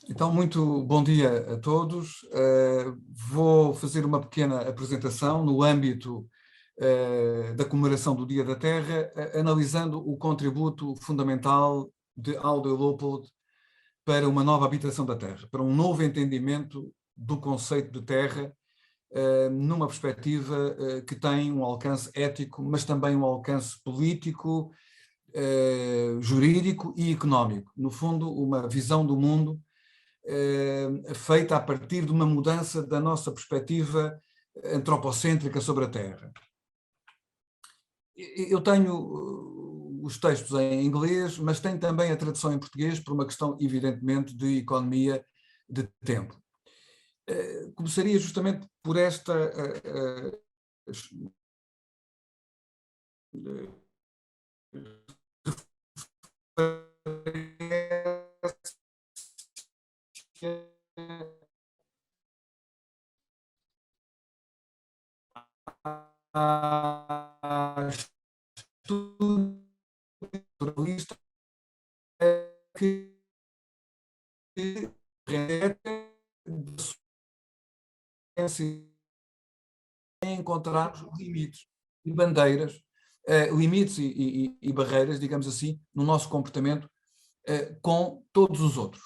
Então, muito bom dia a todos. Vou fazer uma pequena apresentação no âmbito da comemoração do Dia da Terra, analisando o contributo fundamental de Aldo Leopold para uma nova habitação da Terra, para um novo entendimento do conceito de terra, numa perspectiva que tem um alcance ético, mas também um alcance político, jurídico e económico. No fundo, uma visão do mundo feita a partir de uma mudança da nossa perspectiva antropocêntrica sobre a Terra. Eu tenho os textos em inglês, mas tenho também a tradução em português por uma questão, evidentemente, de economia de tempo. Começaria justamente por esta estruturalista que encontrar limites e bandeiras, limites e barreiras, digamos assim, no nosso comportamento com todos os outros.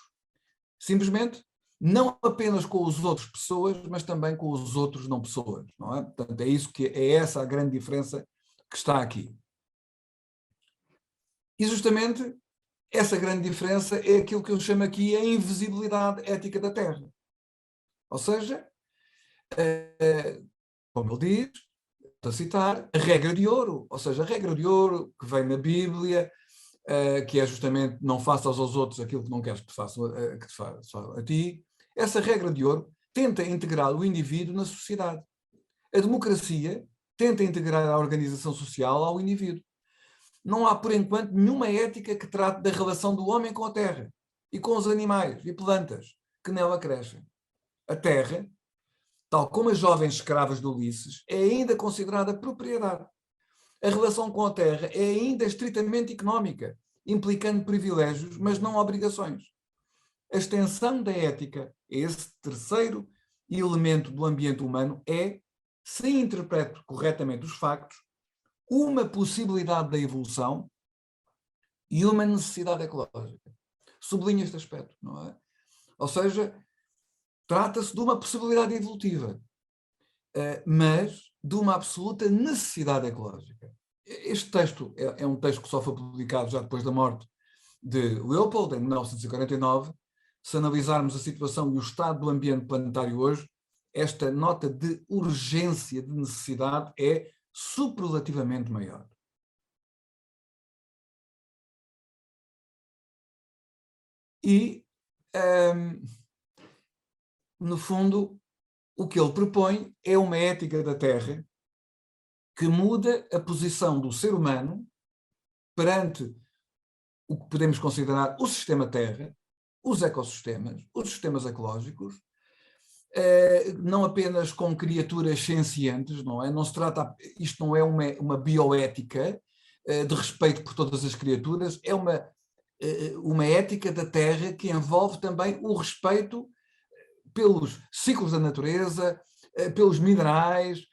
Simplesmente, não apenas com os outros pessoas, mas também com os outros não pessoas, não é? Portanto, é essa a grande diferença que está aqui. E justamente essa grande diferença é aquilo que eu chamo aqui a invisibilidade ética da Terra. Ou seja, como ele diz, a citar, a regra de ouro, ou seja, a regra de ouro que vem na Bíblia, que é justamente não faças aos outros aquilo que não queres que te façam a ti. Essa regra de ouro tenta integrar o indivíduo na sociedade. A democracia tenta integrar a organização social ao indivíduo. Não há, por enquanto, nenhuma ética que trate da relação do homem com a terra e com os animais e plantas que nela crescem. A terra, tal como as jovens escravas de Ulisses, é ainda considerada propriedade. A relação com a terra é ainda estritamente económica, implicando privilégios, mas não obrigações. A extensão da ética a esse terceiro elemento do ambiente humano é, se interpreto corretamente os factos, uma possibilidade da evolução e uma necessidade ecológica. Sublinho este aspecto, não é? Ou seja, trata-se de uma possibilidade evolutiva, mas de uma absoluta necessidade ecológica. Este texto é um texto que só foi publicado já depois da morte de Leopold, em 1949. Se analisarmos a situação e o estado do ambiente planetário hoje, esta nota de urgência, de necessidade, é superlativamente maior. E, no fundo, o que ele propõe é uma ética da Terra que muda a posição do ser humano perante o que podemos considerar o sistema Terra, os ecossistemas, os sistemas ecológicos, não apenas com criaturas sencientes, não é? Não se trata, isto não é uma bioética de respeito por todas as criaturas, é uma ética da Terra que envolve também o respeito pelos ciclos da natureza, pelos minerais,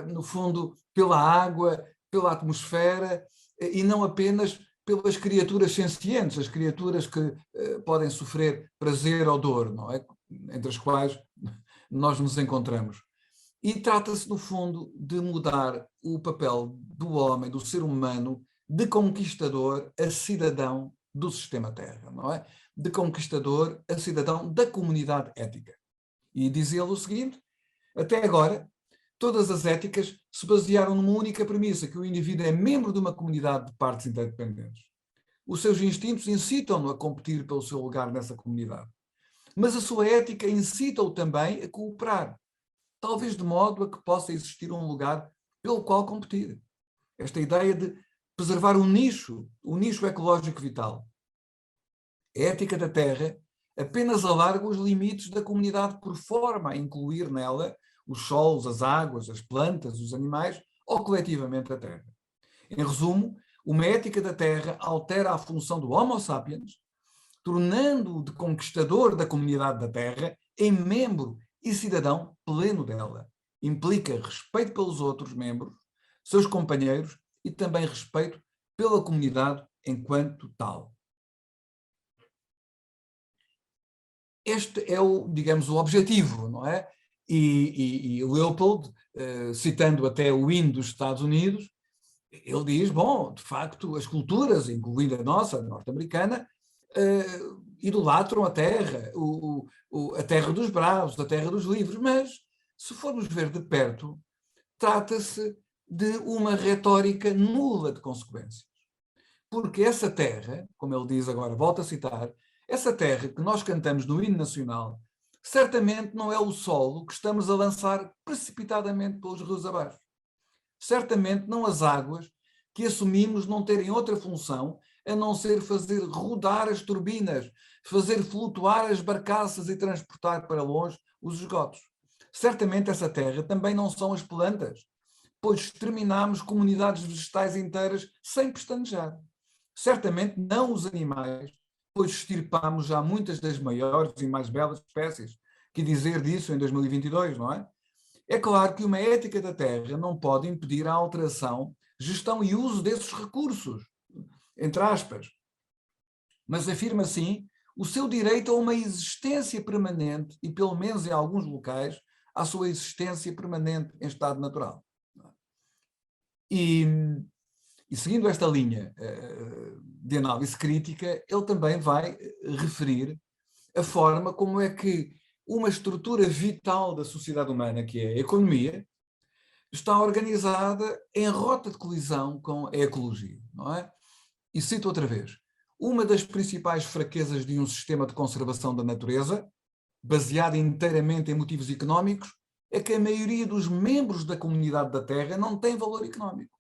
no fundo, pela água, pela atmosfera, e não apenas pelas criaturas sencientes, as criaturas que podem sofrer prazer ou dor, não é? Entre as quais nós nos encontramos. E trata-se, no fundo, de mudar o papel do homem, do ser humano, de conquistador a cidadão do sistema Terra, não é? De conquistador a cidadão da comunidade ética. E dizia ele o seguinte: até agora, todas as éticas se basearam numa única premissa, que o indivíduo é membro de uma comunidade de partes interdependentes. Os seus instintos incitam-no a competir pelo seu lugar nessa comunidade. Mas a sua ética incita-o também a cooperar, talvez de modo a que possa existir um lugar pelo qual competir. Esta ideia de preservar o nicho ecológico vital. A ética da terra apenas alarga os limites da comunidade por forma a incluir nela os solos, as águas, as plantas, os animais ou coletivamente a terra. Em resumo, uma ética da terra altera a função do Homo sapiens, tornando-o de conquistador da comunidade da terra em membro e cidadão pleno dela. Implica respeito pelos outros membros, seus companheiros e também respeito pela comunidade enquanto tal. Este é digamos, o objetivo, não é? E Leopold, citando até o hino dos Estados Unidos, ele diz, bom, de facto, as culturas, incluindo a nossa, a norte-americana, idolatram a terra, a terra dos bravos, a terra dos livres, mas, se formos ver de perto, trata-se de uma retórica nula de consequências. Porque essa terra, como ele diz agora, volto a citar, essa terra que nós cantamos no hino nacional, certamente não é o solo que estamos a lançar precipitadamente pelos rios abaixo. Certamente não as águas que assumimos não terem outra função a não ser fazer rodar as turbinas, fazer flutuar as barcaças e transportar para longe os esgotos. Certamente essa terra também não são as plantas, pois exterminámos comunidades vegetais inteiras sem pestanejar. Certamente não os animais, pois extirpámos já muitas das maiores e mais belas espécies. Que dizer disso em 2022, não é? É claro que uma ética da terra não pode impedir a alteração, gestão e uso desses recursos, entre aspas, mas afirma assim o seu direito a uma existência permanente e, pelo menos em alguns locais, à sua existência permanente em estado natural. E seguindo esta linha de análise crítica, ele também vai referir a forma como é que uma estrutura vital da sociedade humana, que é a economia, está organizada em rota de colisão com a ecologia, não é? E cito outra vez, uma das principais fraquezas de um sistema de conservação da natureza, baseado inteiramente em motivos económicos, é que a maioria dos membros da comunidade da Terra não tem valor económico.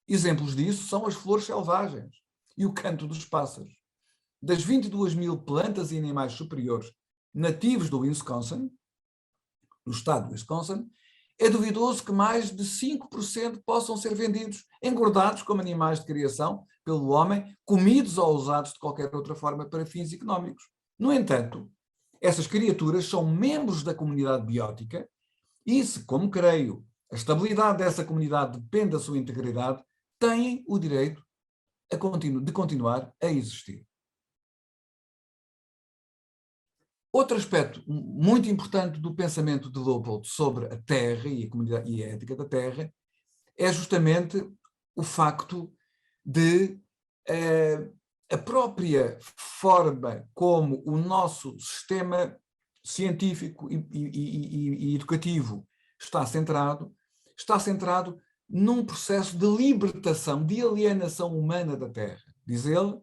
Exemplos disso são as flores selvagens e o canto dos pássaros. Das 22.000 plantas e animais superiores nativos do Wisconsin, no estado do Wisconsin, é duvidoso que mais de 5% possam ser vendidos, engordados como animais de criação pelo homem, comidos ou usados de qualquer outra forma para fins económicos. No entanto, essas criaturas são membros da comunidade biótica e se, como creio, a estabilidade dessa comunidade depende da sua integridade, têm o direito de continuar a existir. Outro aspecto muito importante do pensamento de Leopold sobre a Terra e a comunidade e a ética da Terra é justamente o facto de a própria forma como o nosso sistema científico e educativo está centrado num processo de libertação, de alienação humana da Terra. Diz ele,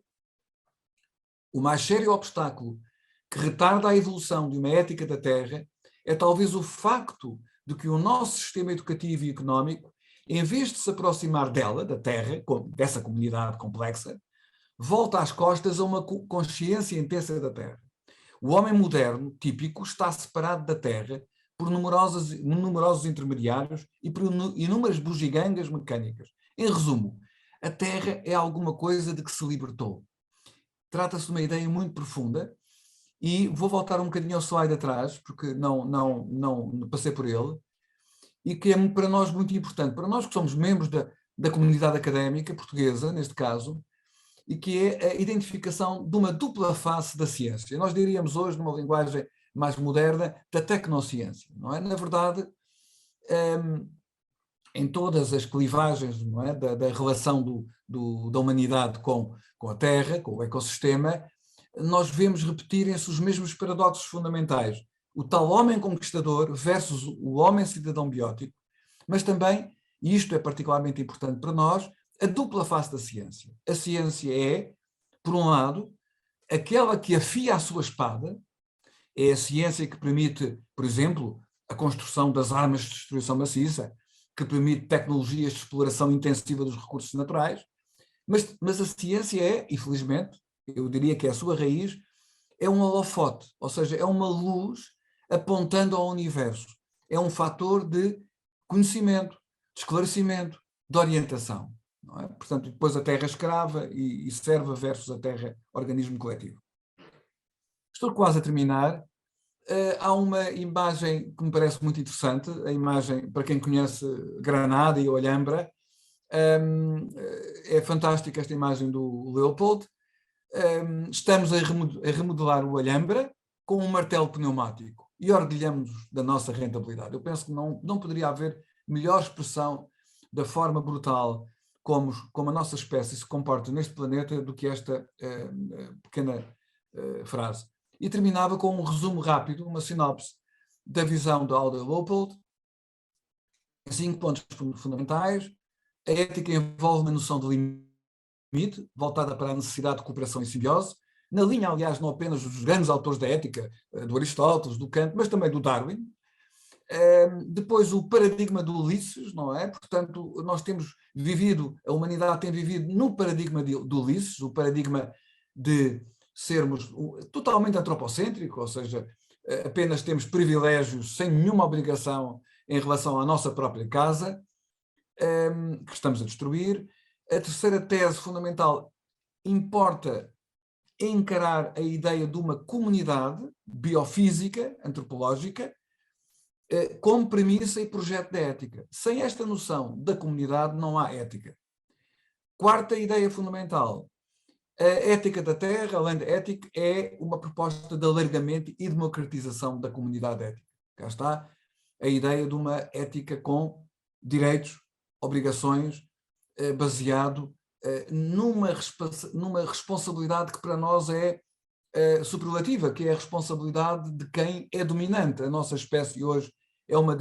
o mais sério obstáculo que retarda a evolução de uma ética da Terra é talvez o facto de que o nosso sistema educativo e económico, em vez de se aproximar dela, da Terra, dessa comunidade complexa, volta às costas a uma consciência intensa da Terra. O homem moderno, típico, está separado da Terra por numerosos intermediários e por inúmeras bugigangas mecânicas. Em resumo, a Terra é alguma coisa de que se libertou. Trata-se de uma ideia muito profunda e vou voltar um bocadinho ao slide atrás, porque não passei por ele, e que é para nós muito importante, para nós que somos membros da comunidade académica portuguesa, neste caso, e que é a identificação de uma dupla face da ciência. Nós diríamos hoje, numa linguagem mais moderna, da tecnociência, não é? Na verdade, em todas as clivagens, não é? da relação da humanidade com a Terra, com o ecossistema, nós vemos repetirem-se os mesmos paradoxos fundamentais. O tal homem conquistador versus o homem cidadão biótico, mas também, e isto é particularmente importante para nós, a dupla face da ciência. A ciência é, por um lado, aquela que afia a sua espada, é a ciência que permite, por exemplo, a construção das armas de destruição maciça, que permite tecnologias de exploração intensiva dos recursos naturais, mas a ciência é, infelizmente, eu diria que é a sua raiz, é um holofote, ou seja, é uma luz apontando ao universo. É um fator de conhecimento, de esclarecimento, de orientação. Não é? Portanto, depois a terra escrava e serva versus a terra organismo coletivo. Estou quase a terminar. Há uma imagem que me parece muito interessante, a imagem, para quem conhece Granada e Olhambra, é fantástica esta imagem do Leopold. Estamos a remodelar o Olhambra com um martelo pneumático e orgulhamos-nos da nossa rentabilidade. Eu penso que não poderia haver melhor expressão da forma brutal como a nossa espécie se comporta neste planeta do que esta pequena frase. E terminava com um resumo rápido, uma sinopse da visão de Aldo Leopold, 5 pontos fundamentais. A ética envolve uma noção de limite, voltada para a necessidade de cooperação e simbiose, na linha, aliás, não apenas dos grandes autores da ética, do Aristóteles, do Kant, mas também do Darwin. Depois o paradigma do Ulisses, não é? Portanto, nós temos vivido, a humanidade tem vivido no paradigma do Ulisses, o paradigma de sermos totalmente antropocêntrico, ou seja, apenas temos privilégios sem nenhuma obrigação em relação à nossa própria casa, que estamos a destruir. A terceira tese fundamental importa encarar a ideia de uma comunidade biofísica, antropológica, como premissa e projeto da ética. Sem esta noção da comunidade não há ética. Quarta ideia fundamental, a ética da Terra, além da ética, é uma proposta de alargamento e democratização da comunidade ética. Cá está a ideia de uma ética com direitos, obrigações, baseado numa responsabilidade que para nós é superlativa, que é a responsabilidade de quem é dominante. A nossa espécie hoje é uma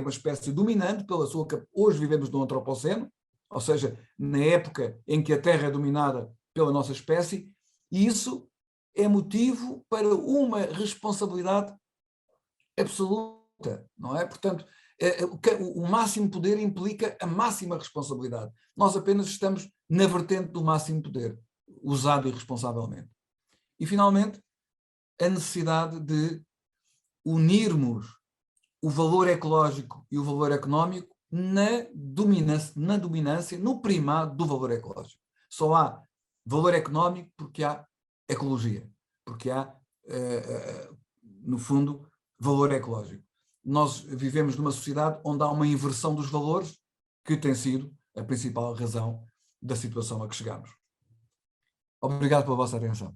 espécie dominante pela sua... Hoje vivemos no antropoceno, ou seja, na época em que a Terra é dominada pela nossa espécie, e isso é motivo para uma responsabilidade absoluta, não é? Portanto, o máximo poder implica a máxima responsabilidade. Nós apenas estamos na vertente do máximo poder, usado irresponsavelmente. E, finalmente, a necessidade de unirmos o valor ecológico e o valor económico na dominância, no primado do valor ecológico. Só há valor económico porque há ecologia, porque há, no fundo, valor ecológico. Nós vivemos numa sociedade onde há uma inversão dos valores que tem sido a principal razão da situação a que chegamos. Obrigado pela vossa atenção.